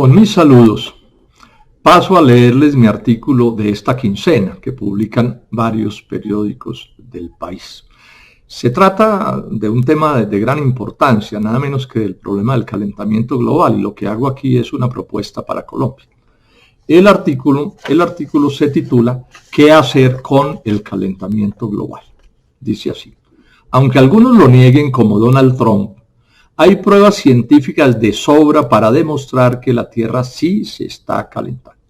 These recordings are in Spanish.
Con mis saludos, paso a leerles mi artículo de esta quincena que publican varios periódicos del país. Se trata de un tema de gran importancia, nada menos que del problema del calentamiento global, y lo que hago aquí es una propuesta para Colombia. El artículo se titula ¿Qué hacer con el calentamiento global? Dice así: aunque algunos lo nieguen como Donald Trump, hay pruebas científicas de sobra para demostrar que la Tierra sí se está calentando.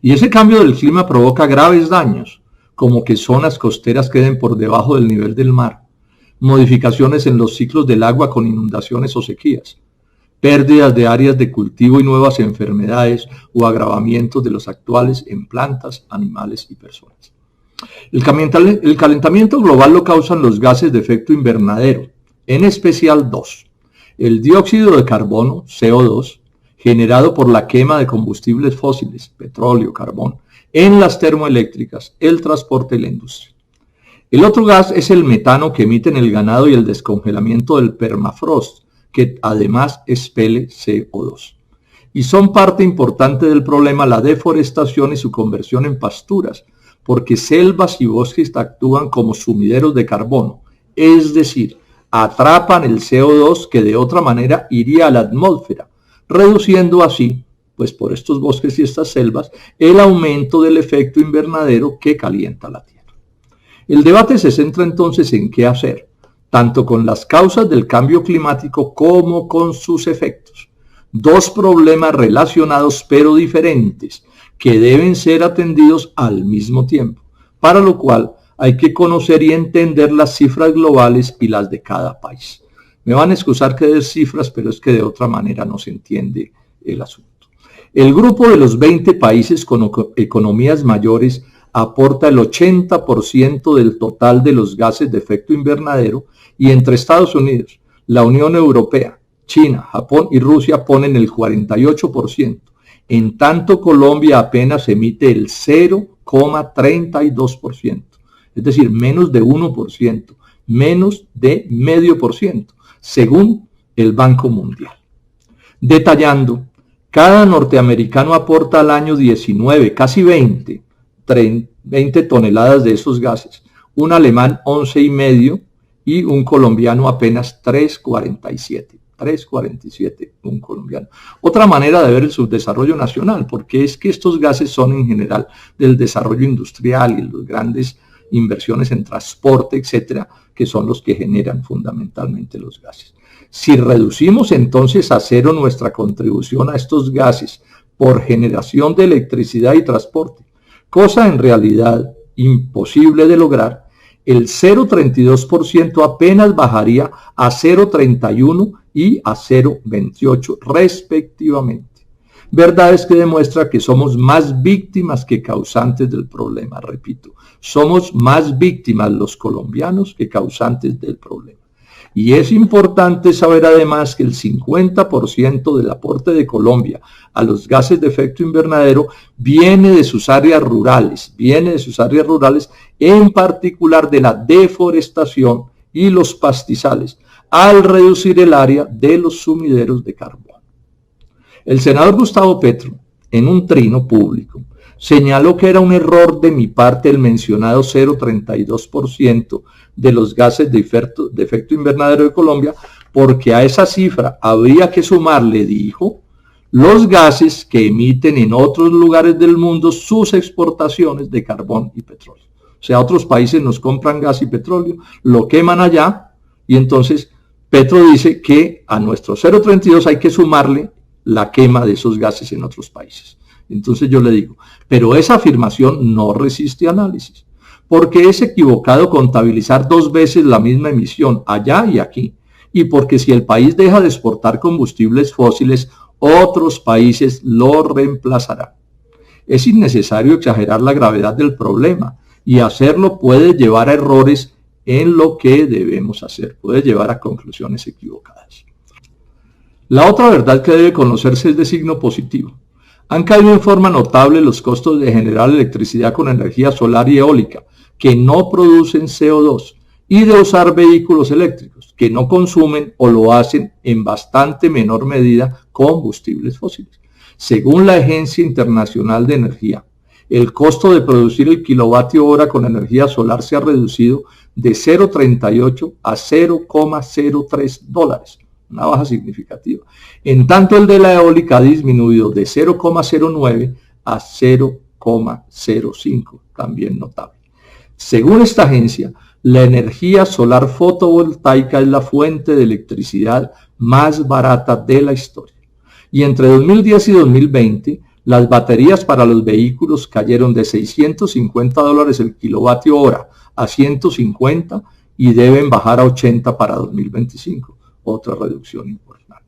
Y ese cambio del clima provoca graves daños, como que zonas costeras queden por debajo del nivel del mar, modificaciones en los ciclos del agua con inundaciones o sequías, pérdidas de áreas de cultivo y nuevas enfermedades o agravamientos de los actuales en plantas, animales y personas. El calentamiento global lo causan los gases de efecto invernadero, en especial dos: el dióxido de carbono, CO2, generado por la quema de combustibles fósiles, petróleo, carbón, en las termoeléctricas, el transporte y la industria. El otro gas es el metano que emiten el ganado y el descongelamiento del permafrost, que además expele CO2. Y son parte importante del problema la deforestación y su conversión en pasturas, porque selvas y bosques actúan como sumideros de carbono, es decir, atrapan el CO2 que de otra manera iría a la atmósfera, reduciendo así, pues por estos bosques y estas selvas, el aumento del efecto invernadero que calienta la Tierra. El debate se centra entonces en qué hacer, tanto con las causas del cambio climático como con sus efectos. Dos problemas relacionados pero diferentes, que deben ser atendidos al mismo tiempo, para lo cual hay que conocer y entender las cifras globales y las de cada país. Me van a excusar que dé cifras, pero es que de otra manera no se entiende el asunto. El grupo de los 20 países con economías mayores aporta el 80% del total de los gases de efecto invernadero, y entre Estados Unidos, la Unión Europea, China, Japón y Rusia ponen el 48%. En tanto, Colombia apenas emite el 0,32%. Es decir, menos de 1%, menos de 0,5%, según el Banco Mundial. Detallando, cada norteamericano aporta al año 19, casi 20 toneladas de esos gases, un alemán 11,5 y un colombiano apenas 3,47 un colombiano. Otra manera de ver el subdesarrollo nacional, porque es que estos gases son en general del desarrollo industrial y los grandes inversiones en transporte, etcétera, que son los que generan fundamentalmente los gases. Si reducimos entonces a cero nuestra contribución a estos gases por generación de electricidad y transporte, cosa en realidad imposible de lograr, el 0,32% apenas bajaría a 0,31 y a 0,28 respectivamente. Verdades que demuestra que somos más víctimas que causantes del problema. Repito, somos más víctimas los colombianos que causantes del problema. Y es importante saber además que el 50% del aporte de Colombia a los gases de efecto invernadero viene de sus áreas rurales, en particular de la deforestación y los pastizales, al reducir el área de los sumideros de carbón. El senador Gustavo Petro, en un trino público, señaló que era un error de mi parte el mencionado 0,32% de los gases de efecto invernadero de Colombia, porque a esa cifra habría que sumarle, dijo, los gases que emiten en otros lugares del mundo sus exportaciones de carbón y petróleo. O sea, otros países nos compran gas y petróleo, lo queman allá, y entonces Petro dice que a nuestro 0,32 hay que sumarle la quema de esos gases en otros países. Entonces yo le digo, pero esa afirmación no resiste análisis, porque es equivocado contabilizar dos veces la misma emisión, allá y aquí, y porque si el país deja de exportar combustibles fósiles, otros países lo reemplazarán. Es innecesario exagerar la gravedad del problema, y hacerlo puede llevar a errores en lo que debemos hacer, puede llevar a conclusiones equivocadas. La otra verdad que debe conocerse es de signo positivo. Han caído en forma notable los costos de generar electricidad con energía solar y eólica, que no producen CO2, y de usar vehículos eléctricos, que no consumen o lo hacen en bastante menor medida combustibles fósiles. Según la Agencia Internacional de Energía, el costo de producir el kilovatio hora con energía solar se ha reducido de 0,38 a 0,03 dólares, una baja significativa. En tanto, el de la eólica ha disminuido de 0,09 a 0,05, también notable. Según esta agencia, la energía solar fotovoltaica es la fuente de electricidad más barata de la historia. Y entre 2010 y 2020, las baterías para los vehículos cayeron de 650 dólares el kilovatio hora a 150 y deben bajar a 80 para 2025, otra reducción importante.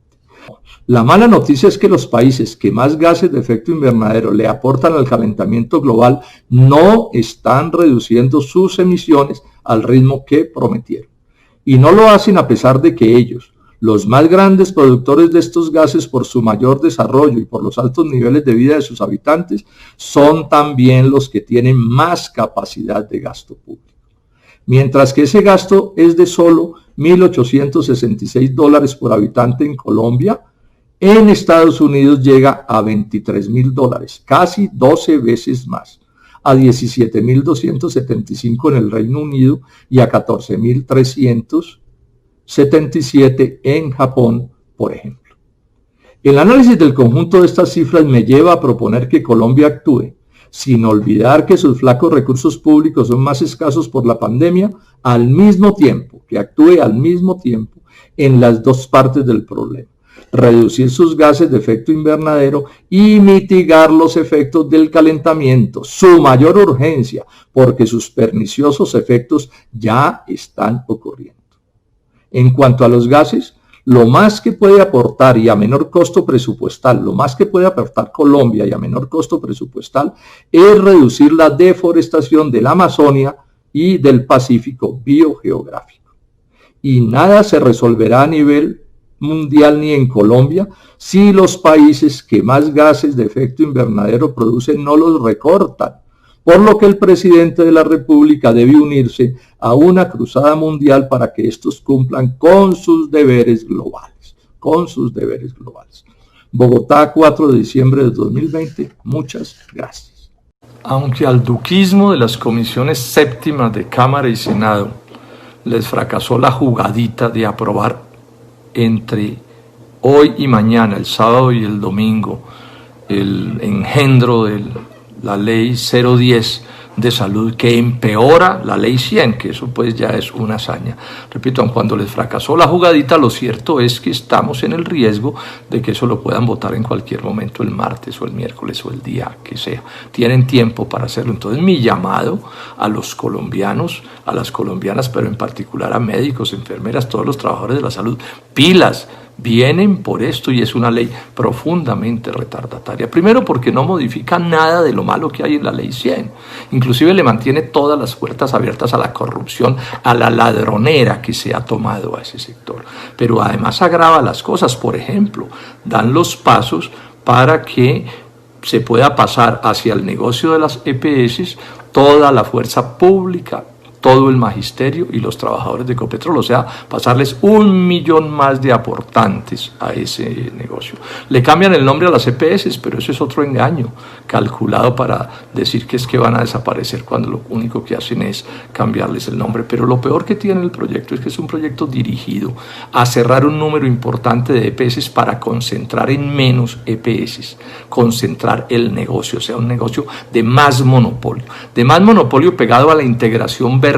La mala noticia es que los países que más gases de efecto invernadero le aportan al calentamiento global no están reduciendo sus emisiones al ritmo que prometieron. Y no lo hacen a pesar de que ellos, los más grandes productores de estos gases por su mayor desarrollo y por los altos niveles de vida de sus habitantes, son también los que tienen más capacidad de gasto público. Mientras que ese gasto es de solo 1.866 dólares por habitante en Colombia, en Estados Unidos llega a 23.000 dólares, casi 12 veces más, a 17.275 en el Reino Unido y a 14.377 en Japón, por ejemplo. El análisis del conjunto de estas cifras me lleva a proponer que Colombia actúe, sin olvidar que sus flacos recursos públicos son más escasos por la pandemia, al mismo tiempo en las dos partes del problema. Reducir sus gases de efecto invernadero y mitigar los efectos del calentamiento, su mayor urgencia, porque sus perniciosos efectos ya están ocurriendo. En cuanto a los gases, lo más que puede aportar y a menor costo presupuestal, lo más que puede aportar Colombia y a menor costo presupuestal es reducir la deforestación de la Amazonia y del Pacífico biogeográfico. Y nada se resolverá a nivel mundial ni en Colombia si los países que más gases de efecto invernadero producen no los recortan, por lo que el presidente de la República debe unirse a una cruzada mundial para que estos cumplan con sus deberes globales, Bogotá, 4 de diciembre de 2020. Muchas gracias. Aunque al duquismo de las comisiones séptimas de Cámara y Senado les fracasó la jugadita de aprobar entre hoy y mañana, el sábado y el domingo, el engendro de la ley 010 de salud que empeora la ley 100, que eso pues ya es una hazaña. Repito, aun cuando les fracasó la jugadita, lo cierto es que estamos en el riesgo de que eso lo puedan votar en cualquier momento, el martes o el miércoles o el día que sea. Tienen tiempo para hacerlo. Entonces mi llamado a los colombianos, a las colombianas, pero en particular a médicos, enfermeras, todos los trabajadores de la salud, pilas, vienen por esto y es una ley profundamente retardataria. Primero porque no modifica nada de lo malo que hay en la ley 100. Inclusive le mantiene todas las puertas abiertas a la corrupción, a la ladronera que se ha tomado a ese sector. Pero además agrava las cosas. Por ejemplo, dan los pasos para que se pueda pasar hacia el negocio de las EPS toda la fuerza pública, todo el magisterio y los trabajadores de Ecopetrol, o sea, pasarles 1 millón más de aportantes a ese negocio. Le cambian el nombre a las EPS, pero eso es otro engaño calculado para decir que es que van a desaparecer cuando lo único que hacen es cambiarles el nombre. Pero lo peor que tiene el proyecto es que es un proyecto dirigido a cerrar un número importante de EPS para concentrar en menos EPS, concentrar el negocio, o sea, un negocio de más monopolio pegado a la integración vertical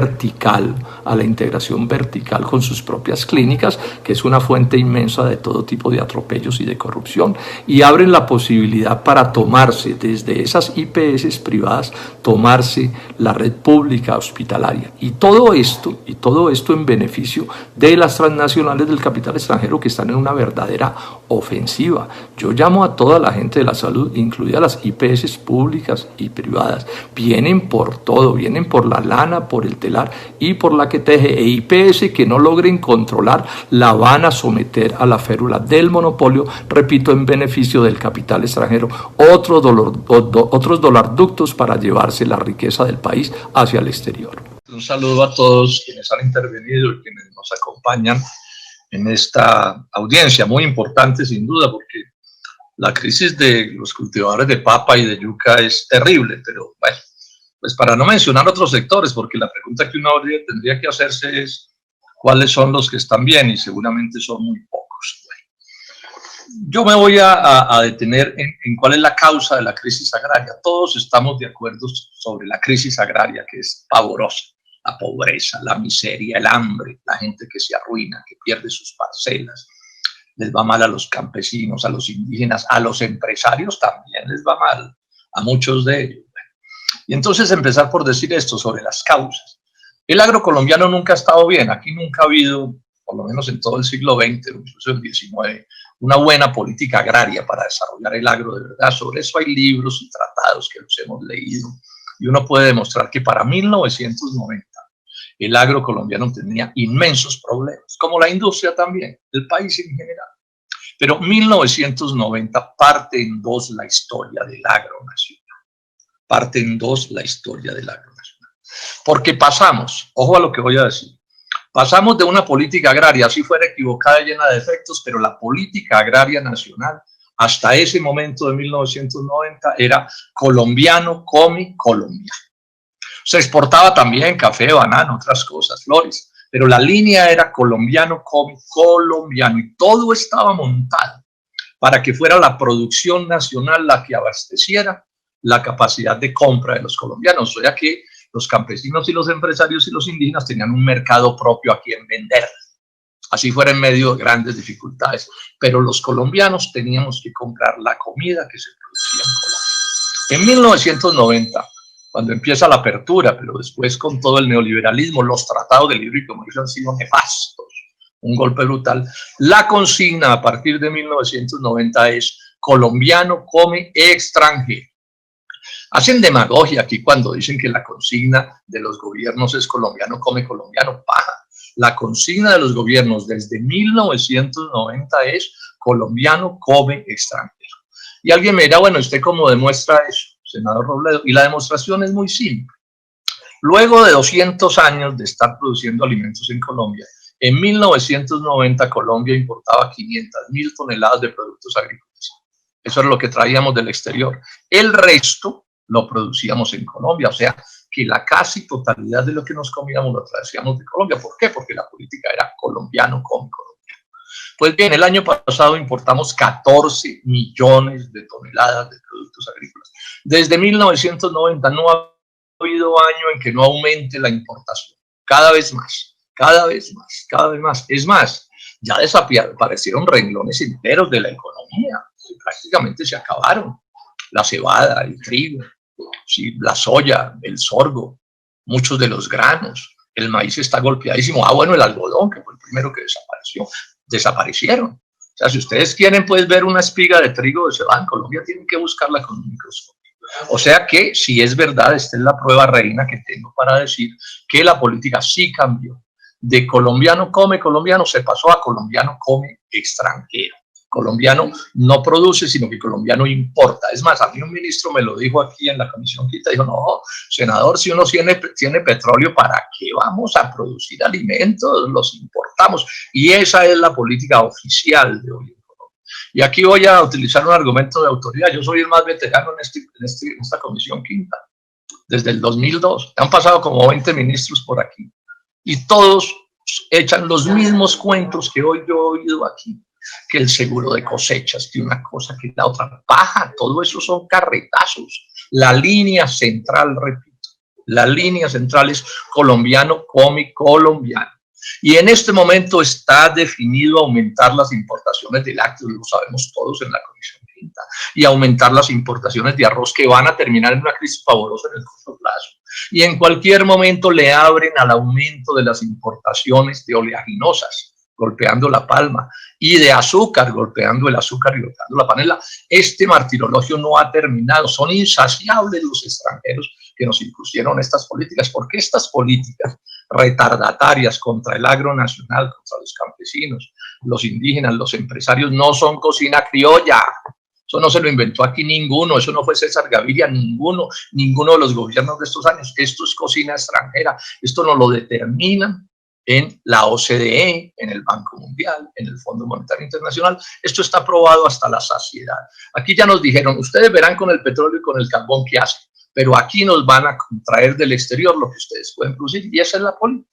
con sus propias clínicas, que es una fuente inmensa de todo tipo de atropellos y de corrupción, y abren la posibilidad para tomarse desde esas IPS privadas, tomarse la red pública hospitalaria. Y todo esto en beneficio de las transnacionales del capital extranjero que están en una verdadera ofensiva. Yo llamo a toda la gente de la salud, incluidas las IPS públicas y privadas, vienen por todo, vienen por la lana, por el telar y por la que teje, e IPS que no logren controlar la van a someter a la férula del monopolio, repito, en beneficio del capital extranjero, otros dolarductos para llevarse la riqueza del país hacia el exterior. Un saludo a todos quienes han intervenido y quienes nos acompañan en esta audiencia, muy importante sin duda, porque La crisis de los cultivadores de papa y de yuca es terrible, pero bueno, pues para no mencionar otros sectores, porque la pregunta que uno tendría que hacerse es cuáles son los que están bien, y seguramente son muy pocos. Yo me voy a detener en cuál es la causa de la crisis agraria. Todos estamos de acuerdo sobre la crisis agraria, que es pavorosa. La pobreza, la miseria, el hambre, la gente que se arruina, que pierde sus parcelas. Les va mal a los campesinos, a los indígenas, a los empresarios también les va mal, a muchos de ellos. Y entonces empezar por decir esto sobre las causas. El agro colombiano nunca ha estado bien. Aquí nunca ha habido, por lo menos en todo el siglo XX, incluso el XIX, una buena política agraria para desarrollar el agro de verdad. Sobre eso hay libros y tratados que los hemos leído. Y uno puede demostrar que para 1990 el agro colombiano tenía inmensos problemas, como la industria también, el país en general. Pero 1990 parte en dos la historia del agro nacional. Parte en dos la historia del agro nacional. Porque pasamos, ojo a lo que voy a decir, pasamos de una política agraria, así fuera equivocada y llena de defectos, pero la política agraria nacional hasta ese momento de 1990 era colombiano come colombiano. Se exportaba también café, banano, otras cosas, flores, pero la línea era colombiano come colombiano, y todo estaba montado para que fuera la producción nacional la que abasteciera la capacidad de compra de los colombianos, o sea que los campesinos y los empresarios y los indígenas tenían un mercado propio a quien vender, así fuera en medio de grandes dificultades, pero los colombianos teníamos que comprar la comida que se producía en Colombia. En 1990, cuando empieza la apertura, pero después con todo el neoliberalismo, los tratados de libre comercio han sido nefastos, un golpe brutal. La consigna a partir de 1990 es colombiano come extranjero. Hacen demagogia aquí cuando dicen que la consigna de los gobiernos es colombiano come colombiano, paja. La consigna de los gobiernos desde 1990 es colombiano come extranjero. Y alguien me dirá, bueno, ¿usted cómo demuestra eso, senador Robledo? Y la demostración es muy simple. Luego de 200 años de estar produciendo alimentos en Colombia, en 1990 Colombia importaba 500.000 toneladas de productos agrícolas. Eso era lo que traíamos del exterior. El resto lo producíamos en Colombia, o sea, que la casi totalidad de lo que nos comíamos lo traíamos de Colombia. ¿Por qué? Porque la política era colombiano con colombiano. Pues bien, el año pasado importamos 14 millones de toneladas de productos agrícolas. Desde 1990 no ha habido año en que no aumente la importación. Cada vez más, cada vez más, cada vez más. Es más, ya desaparecieron renglones enteros de la economía. Prácticamente se acabaron. La cebada, el trigo, sí, la soya, el sorgo, muchos de los granos, el maíz está golpeadísimo. Bueno, el algodón, que fue el primero que desapareció, desaparecieron. O sea, si ustedes quieren pues ver una espiga de trigo de cebada en Colombia, tienen que buscarla con un microscopio. O sea que, si es verdad, esta es la prueba reina que tengo para decir que la política sí cambió. De colombiano come colombiano se pasó a colombiano come extranjero. Colombiano no produce, sino que colombiano importa. Es más, a mí un ministro me lo dijo aquí en la comisión quinta, dijo, no, senador, si uno tiene petróleo, ¿para qué vamos a producir alimentos? Los importamos. Y esa es la política oficial de hoy en Colombia. Y aquí voy a utilizar un argumento de autoridad. Yo soy el más veterano en esta comisión quinta, desde el 2002. Han pasado como 20 ministros por aquí. Y todos echan los mismos cuentos que hoy yo he oído aquí. Que el seguro de cosechas, que una cosa, que la otra, paja, todo eso son carretazos. La línea central, repito, la línea central es colombiano come colombiano. Y en este momento está definido aumentar las importaciones de lácteos, lo sabemos todos en la comisión quinta, y aumentar las importaciones de arroz, que van a terminar en una crisis pavorosa en el corto plazo. Y en cualquier momento le abren al aumento de las importaciones de oleaginosas, golpeando la palma, y de azúcar, golpeando el azúcar y golpeando la panela. Este martirologio no ha terminado. Son insaciables los extranjeros que nos impusieron estas políticas, porque estas políticas retardatarias contra el agro nacional, contra los campesinos, los indígenas, los empresarios, no son cocina criolla. Eso no se lo inventó aquí ninguno, eso no fue César Gaviria, ninguno de los gobiernos de estos años. Esto es cocina extranjera, esto nos lo determinan en la OCDE, en el Banco Mundial, en el Fondo Monetario Internacional. Esto está probado hasta la saciedad. Aquí ya nos dijeron, ustedes verán con el petróleo y con el carbón qué hacen, pero aquí nos van a traer del exterior lo que ustedes pueden producir, y esa es la política.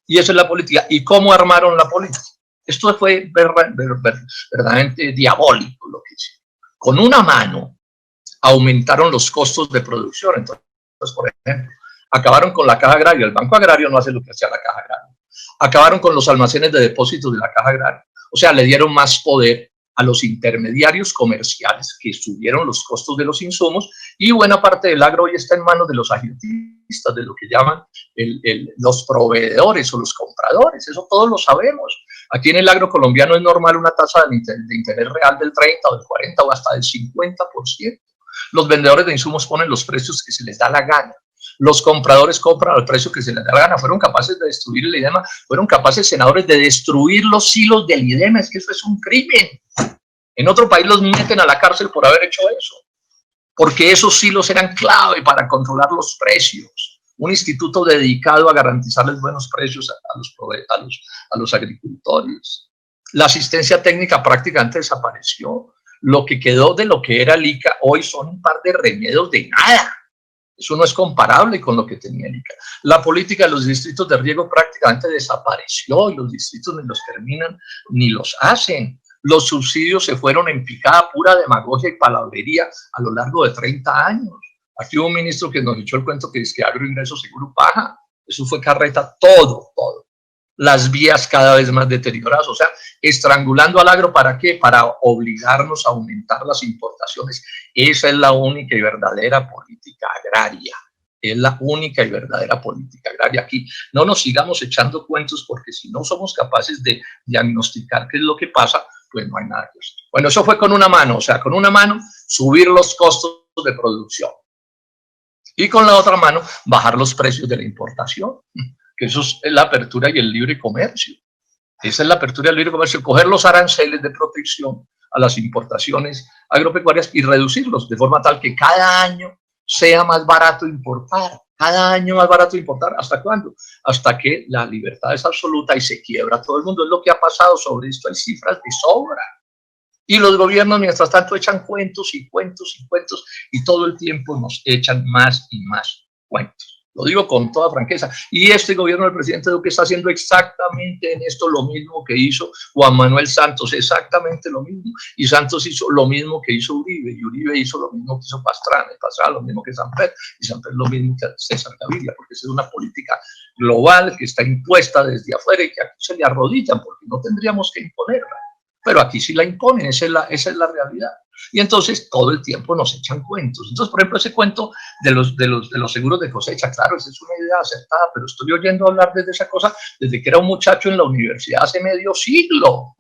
Y esa es la política. ¿Y cómo armaron la política? Esto fue verdaderamente diabólico lo que hicieron. Con una mano aumentaron los costos de producción. Entonces, por ejemplo, acabaron con la caja agraria. El Banco Agrario no hace lo que hacía la caja agraria. Acabaron con los almacenes de depósitos de la caja agraria. O sea, le dieron más poder a los intermediarios comerciales que subieron los costos de los insumos, y buena parte del agro hoy está en manos de los agitistas, de lo que llaman los proveedores o los compradores. Eso todos lo sabemos. Aquí en el agro colombiano es normal una tasa de interés real del 30 o del 40 o hasta del 50%. Los vendedores de insumos ponen los precios que se les da la gana. Los compradores compran al precio que se les da la gana. Fueron capaces de destruir el IDEMA, fueron capaces, senadores, de destruir los silos del IDEMA. Es que eso es un crimen. En otro país los meten a la cárcel por haber hecho eso, porque esos silos eran clave para controlar los precios. Un instituto dedicado a garantizarles buenos precios a los agricultores. La asistencia técnica prácticamente desapareció. Lo que quedó de lo que era el ICA hoy son un par de remedos de nada. Eso no es comparable con lo que tenía el ICA. La política de los distritos de riego prácticamente desapareció, y los distritos ni los terminan ni los hacen. Los subsidios se fueron en picada, pura demagogia y palabrería a lo largo de 30 años. Aquí hubo un ministro que nos echó el cuento que es que agroingreso seguro paja. Eso fue carreta, todo. Las vías cada vez más deterioradas, o sea, estrangulando al agro. ¿Para qué? Para obligarnos a aumentar las importaciones. Esa es la única y verdadera política agraria. Es la única y verdadera política agraria. Aquí no nos sigamos echando cuentos, porque si no somos capaces de diagnosticar qué es lo que pasa, pues no hay nada que hacer. Bueno, eso fue con una mano, o sea, con una mano subir los costos de producción y con la otra mano bajar los precios de la importación, que eso es la apertura y el libre comercio. Esa es la apertura y el libre comercio, coger los aranceles de protección a las importaciones agropecuarias y reducirlos de forma tal que cada año sea más barato importar. Cada año más barato importar. ¿Hasta cuándo? Hasta que la libertad es absoluta y se quiebra todo el mundo. Es lo que ha pasado. Sobre esto hay cifras de sobra. Y los gobiernos, mientras tanto, echan cuentos y cuentos y cuentos, y todo el tiempo nos echan más y más cuentos. Lo digo con toda franqueza. Y este gobierno del presidente Duque está haciendo exactamente en esto lo mismo que hizo Juan Manuel Santos, exactamente lo mismo. Y Santos hizo lo mismo que hizo Uribe, y Uribe hizo lo mismo que hizo Pastrana, y Pastrana lo mismo que Samper, y Samper lo mismo que César Gaviria, porque esa es una política global que está impuesta desde afuera y que aquí se le arrodillan, porque no tendríamos que imponerla. Pero aquí sí la imponen, esa es la realidad. Y entonces todo el tiempo nos echan cuentos. Entonces, por ejemplo, ese cuento de los seguros de cosecha, claro, esa es una idea acertada, pero estoy oyendo hablar desde esa cosa desde que era un muchacho en la universidad hace medio siglo.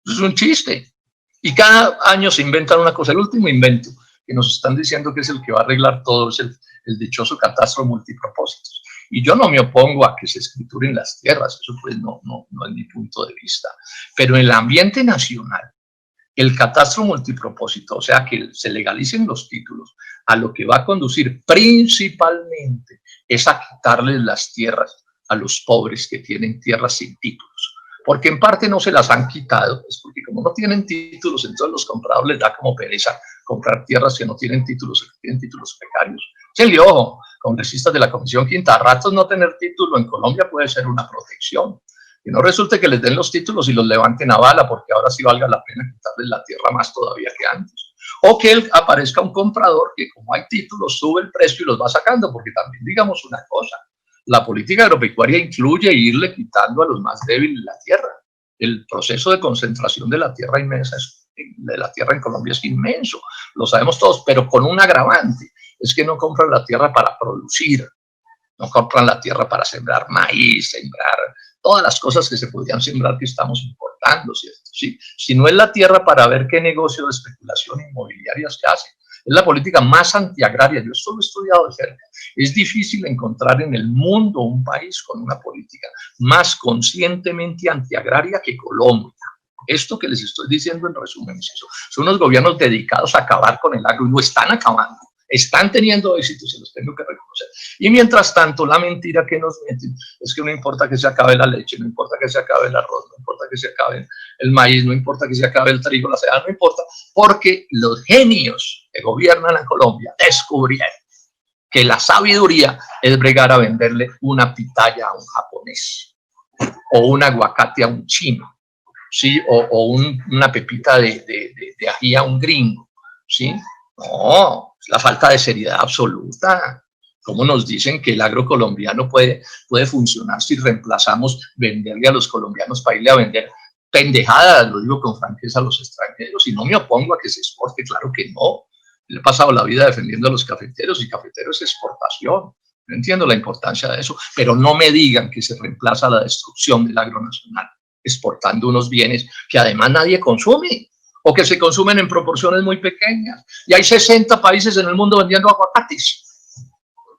Es un chiste. Y cada año se inventan una cosa. El último invento que nos están diciendo que es el que va a arreglar todo es el dichoso catastro multipropósitos. Y yo no me opongo a que se escrituren las tierras, eso pues no es mi punto de vista. Pero en el ambiente nacional, el catastro multipropósito, o sea, que se legalicen los títulos, a lo que va a conducir principalmente es a quitarles las tierras a los pobres que tienen tierras sin títulos. Porque en parte no se las han quitado, es porque como no tienen títulos, entonces los compradores les da como pereza comprar tierras que no tienen títulos, que tienen títulos precarios. Sí, ojo, congresistas de la Comisión Quinta, a ratos no tener título en Colombia puede ser una protección. Que no resulte que les den los títulos y los levanten a bala, porque ahora sí valga la pena quitarles la tierra más todavía que antes. O que aparezca un comprador que, como hay títulos, sube el precio y los va sacando, porque también digamos una cosa, la política agropecuaria incluye irle quitando a los más débiles la tierra. El proceso de concentración de la tierra inmensa, de la tierra en Colombia es inmenso, lo sabemos todos, pero con un agravante, es que no compran la tierra para producir, no compran la tierra para sembrar maíz, sembrar todas las cosas que se podrían sembrar que estamos importando, ¿cierto? Sí, si no es la tierra para ver qué negocio de especulación inmobiliaria se hace. Es la política más antiagraria. Yo esto lo he estudiado de cerca. Es difícil encontrar en el mundo un país con una política más conscientemente antiagraria que Colombia. Esto que les estoy diciendo en resumen es eso. Son unos gobiernos dedicados a acabar con el agro y lo están acabando. están teniendo éxito, se los tengo que reconocer. Y mientras tanto, la mentira que nos meten es que no importa que se acabe la leche, no importa que se acabe el arroz, no importa que se acabe el maíz, no importa que se acabe el trigo, la cebada, no importa, porque los genios que gobiernan a Colombia descubrieron que la sabiduría es bregar a venderle una pitaya a un japonés, o un aguacate a un chino, ¿sí? O una pepita de ají a un gringo, ¿sí? No, es la falta de seriedad absoluta. Como nos dicen que el agro colombiano puede funcionar si reemplazamos venderle a los colombianos para irle a vender pendejadas, lo digo con franqueza, a los extranjeros, y no me opongo a que se exporte, claro que no. Le he pasado la vida defendiendo a los cafeteros, y cafetero es exportación. Yo entiendo la importancia de eso, pero no me digan que se reemplaza la destrucción del agro nacional exportando unos bienes que además nadie consume, o que se consumen en proporciones muy pequeñas. Y hay 60 países en el mundo vendiendo aguacates.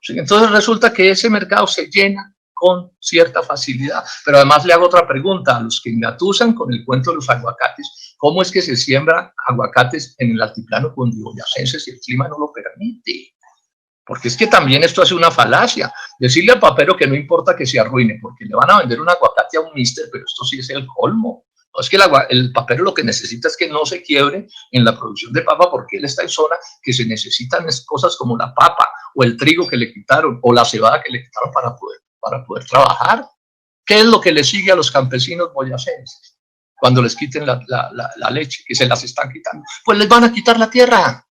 ¿Sí? Entonces resulta que ese mercado se llena con cierta facilidad. Pero además le hago otra pregunta a los que engatusan con el cuento de los aguacates. ¿Cómo es que se siembran aguacates en el altiplano cundiboyacense si el clima no lo permite? Porque es que también esto hace una falacia. Decirle al papero que no importa que se arruine, porque le van a vender un aguacate a un mister, pero esto sí es el colmo. No, es que el papero lo que necesita es que no se quiebre en la producción de papa, porque él está en zona que se necesitan cosas como la papa, o el trigo que le quitaron, o la cebada que le quitaron para poder trabajar. ¿Qué es lo que le sigue a los campesinos boyacenses cuando les quiten la leche, que se las están quitando? Pues les van a quitar la tierra.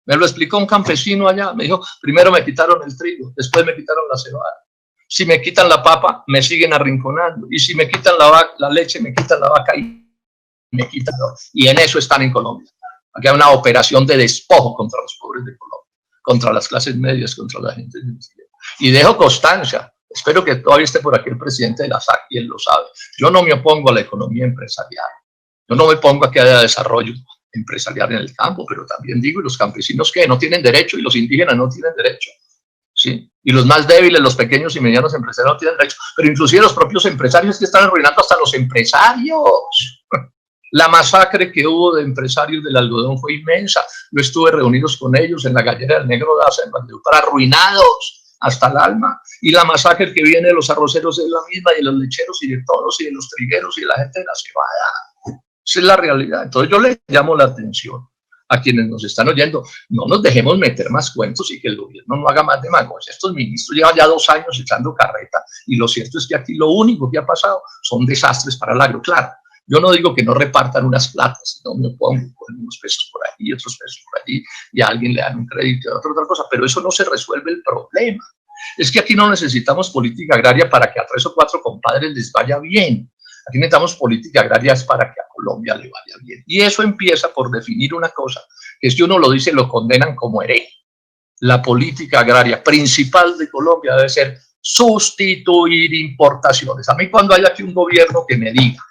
Me lo explicó un campesino allá, me dijo, primero me quitaron el trigo, después me quitaron la cebada. Si me quitan la papa, me siguen arrinconando. Y si me quitan la leche, me quitan la vaca y me quitan. Y en eso están en Colombia. Aquí hay una operación de despojo contra los pobres de Colombia, contra las clases medias, contra la gente sencilla. Y dejo constancia, espero que todavía esté por aquí el presidente de la SAC y él lo sabe. Yo no me opongo a la economía empresarial. Yo no me opongo a que haya desarrollo empresarial en el campo, pero también digo, ¿y los campesinos qué? No tienen derecho, y los indígenas no tienen derecho. ¿Sí? Y los más débiles, los pequeños y medianos empresarios no tienen derecho, pero inclusive los propios empresarios que están arruinando hasta los empresarios. La masacre que hubo de empresarios del algodón fue inmensa. Yo estuve reunidos con ellos en la gallera del Negro Daza, en Valledupar, arruinados hasta el alma. Y la masacre que viene de los arroceros es la misma, y de los lecheros, y de todos, y de los trigueros, y de la gente de la cebada. Esa es la realidad. Entonces yo les llamo la atención a quienes nos están oyendo, no nos dejemos meter más cuentos y que el gobierno no haga más demagogia. Estos ministros llevan ya 2 años echando carreta, y lo cierto es que aquí lo único que ha pasado son desastres para el agro. Claro, yo no digo que no repartan unas platas, no me pongo con unos pesos por aquí, otros pesos por allí, y a alguien le dan un crédito y a otra cosa, pero eso no se resuelve el problema. Es que aquí no necesitamos política agraria para que a 3 o 4 compadres les vaya bien. Aquí necesitamos política agraria para que a Colombia le vaya bien. Y eso empieza por definir una cosa, que si uno lo dice, lo condenan como hereje. La política agraria principal de Colombia debe ser sustituir importaciones. A mí, cuando haya aquí un gobierno que me diga,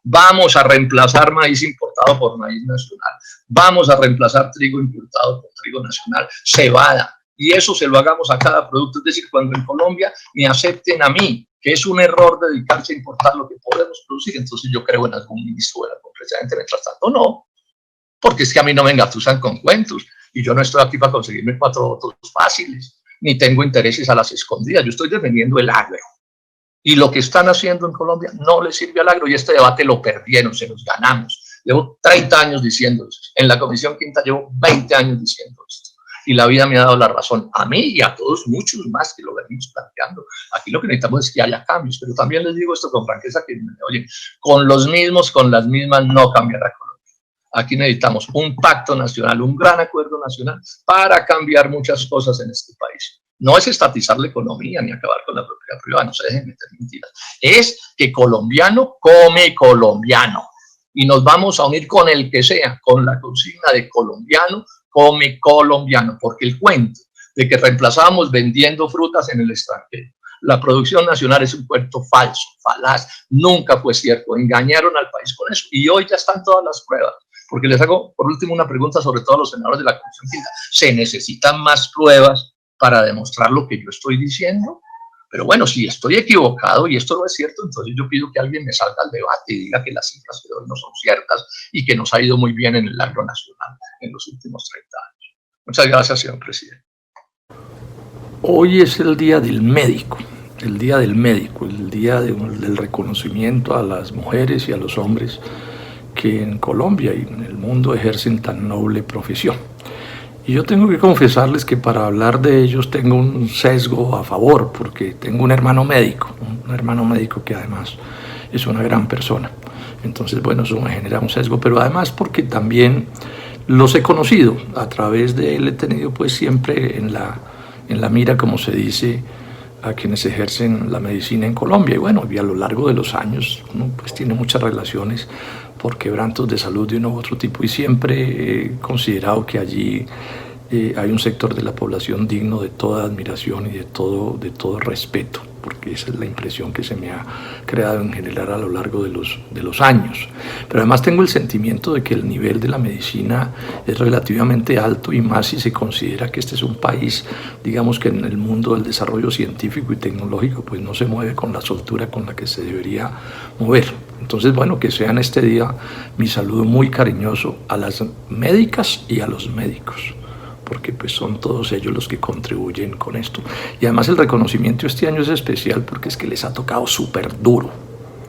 vamos a reemplazar maíz importado por maíz nacional, vamos a reemplazar trigo importado por trigo nacional, cebada, y eso se lo hagamos a cada producto, es decir, cuando en Colombia me acepten a mí, que es un error dedicarse a importar lo que podemos producir, entonces yo creo en algún ministro de la presidente, mientras tanto no, porque es que a mí no me engatusan con cuentos, y yo no estoy aquí para conseguirme 4 votos fáciles, ni tengo intereses a las escondidas, yo estoy defendiendo el agro, y lo que están haciendo en Colombia no le sirve al agro, y este debate lo perdieron, se los ganamos. Llevo 30 años diciendo eso, en la Comisión Quinta llevo 20 años diciendo esto. Y la vida me ha dado la razón, a mí y a todos, muchos más que lo venimos planteando. Aquí lo que necesitamos es que haya cambios, pero también les digo esto con franqueza, que oye, con los mismos, con las mismas, no cambiará Colombia. Aquí necesitamos un pacto nacional, un gran acuerdo nacional para cambiar muchas cosas en este país. No es estatizar la economía ni acabar con la propiedad privada, no se dejen meter mentiras. Es que colombiano come colombiano. Y nos vamos a unir con el que sea, con la consigna de colombiano come colombiano, porque el cuento de que reemplazábamos vendiendo frutas en el extranjero, la producción nacional, es un cuento falso, falaz, nunca fue cierto, engañaron al país con eso, y hoy ya están todas las pruebas, porque les hago por último una pregunta sobre todo a los senadores de la Comisión Quinta, ¿se necesitan más pruebas para demostrar lo que yo estoy diciendo? Pero bueno, si estoy equivocado y esto no es cierto, entonces yo pido que alguien me salga al debate y diga que las cifras que doy no son ciertas y que nos ha ido muy bien en el agro nacional en los últimos 30 años. Muchas gracias, señor presidente. Hoy es el Día del Médico, el Día del Médico, el día del reconocimiento a las mujeres y a los hombres que en Colombia y en el mundo ejercen tan noble profesión. Y yo tengo que confesarles que para hablar de ellos tengo un sesgo a favor, porque tengo un hermano médico que además es una gran persona. Entonces, bueno, eso me genera un sesgo, pero además porque también los he conocido. A través de él he tenido pues siempre en la mira, como se dice, a quienes ejercen la medicina en Colombia. Y bueno, y a lo largo de los años uno pues tiene muchas relaciones por quebrantos de salud de uno u otro tipo, y siempre he considerado que allí hay un sector de la población digno de toda admiración y de todo respeto, porque esa es la impresión que se me ha creado en general a lo largo de los años. Pero además tengo el sentimiento de que el nivel de la medicina es relativamente alto, y más si se considera que este es un país, digamos, que en el mundo del desarrollo científico y tecnológico pues no se mueve con la soltura con la que se debería mover. Entonces, bueno, que sea en este día mi saludo muy cariñoso a las médicas y a los médicos, porque pues son todos ellos los que contribuyen con esto. Y además el reconocimiento este año es especial porque es que les ha tocado súper duro.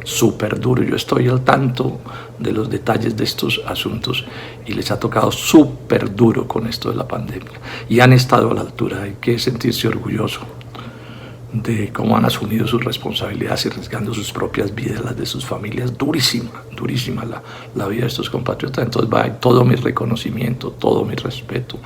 Yo estoy al tanto de los detalles de estos asuntos y les ha tocado súper duro con esto de la pandemia. Y han estado a la altura, hay que sentirse orgulloso de cómo han asumido sus responsabilidades, arriesgando sus propias vidas, las de sus familias. Durísima la vida de estos compatriotas. Entonces va todo mi reconocimiento, todo mi respeto.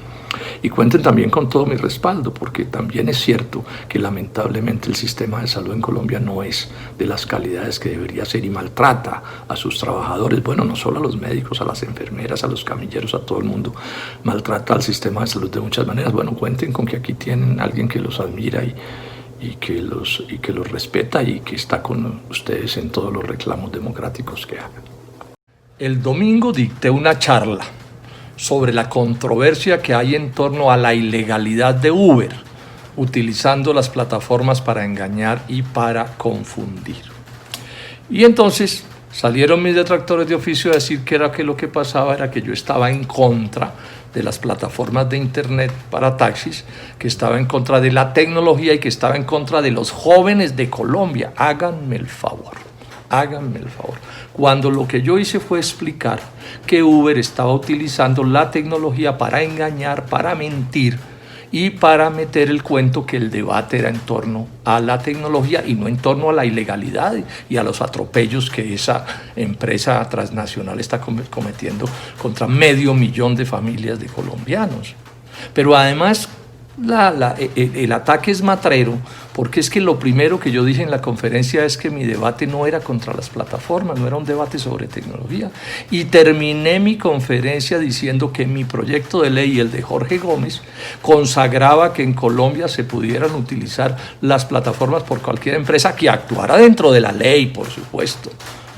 Y cuenten también con todo mi respaldo, porque también es cierto que lamentablemente el sistema de salud en Colombia no es de las calidades que debería ser y maltrata a sus trabajadores, bueno, no solo a los médicos, a las enfermeras, a los camilleros, a todo el mundo, maltrata al sistema de salud de muchas maneras. Bueno, cuenten con que aquí tienen a alguien que los admira y que los respeta y que está con ustedes en todos los reclamos democráticos que hagan. El domingo dicté una charla sobre la controversia que hay en torno a la ilegalidad de Uber, utilizando las plataformas para engañar y para confundir. Y entonces salieron mis detractores de oficio a decir que lo que pasaba era que yo estaba en contra de las plataformas de internet para taxis, que estaba en contra de la tecnología y que estaba en contra de los jóvenes de Colombia. Háganme el favor. Cuando lo que yo hice fue explicar que Uber estaba utilizando la tecnología para engañar, para mentir y para meter el cuento que el debate era en torno a la tecnología y no en torno a la ilegalidad y a los atropellos que esa empresa transnacional está cometiendo contra 500.000 de familias de colombianos. Pero además el ataque es matrero, porque es que lo primero que yo dije en la conferencia es que mi debate no era contra las plataformas, no era un debate sobre tecnología, y terminé mi conferencia diciendo que mi proyecto de ley y el de Jorge Gómez consagraba que en Colombia se pudieran utilizar las plataformas por cualquier empresa que actuara dentro de la ley, por supuesto,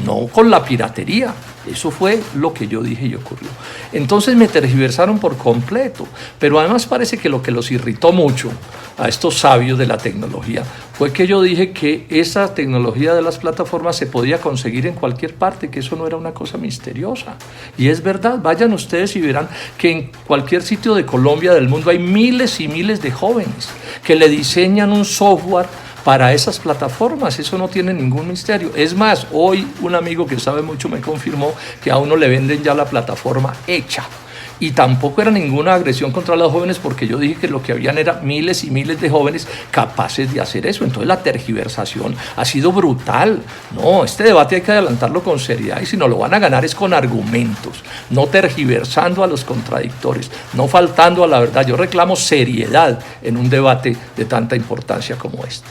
no con la piratería. Eso fue lo que yo dije y ocurrió. Entonces me tergiversaron por completo, pero además parece que lo que los irritó mucho a estos sabios de la tecnología fue que yo dije que esa tecnología de las plataformas se podía conseguir en cualquier parte, que eso no era una cosa misteriosa. Y es verdad, vayan ustedes y verán que en cualquier sitio de Colombia, del mundo, hay miles y miles de jóvenes que le diseñan un software para esas plataformas. Eso no tiene ningún misterio. Es más, hoy un amigo que sabe mucho me confirmó que a uno le venden ya la plataforma hecha. Y tampoco era ninguna agresión contra los jóvenes, porque yo dije que lo que habían era miles y miles de jóvenes capaces de hacer eso. Entonces la tergiversación ha sido brutal. No, este debate hay que adelantarlo con seriedad, y si no lo van a ganar es con argumentos, no tergiversando a los contradictores, no faltando a la verdad. Yo reclamo seriedad en un debate de tanta importancia como este.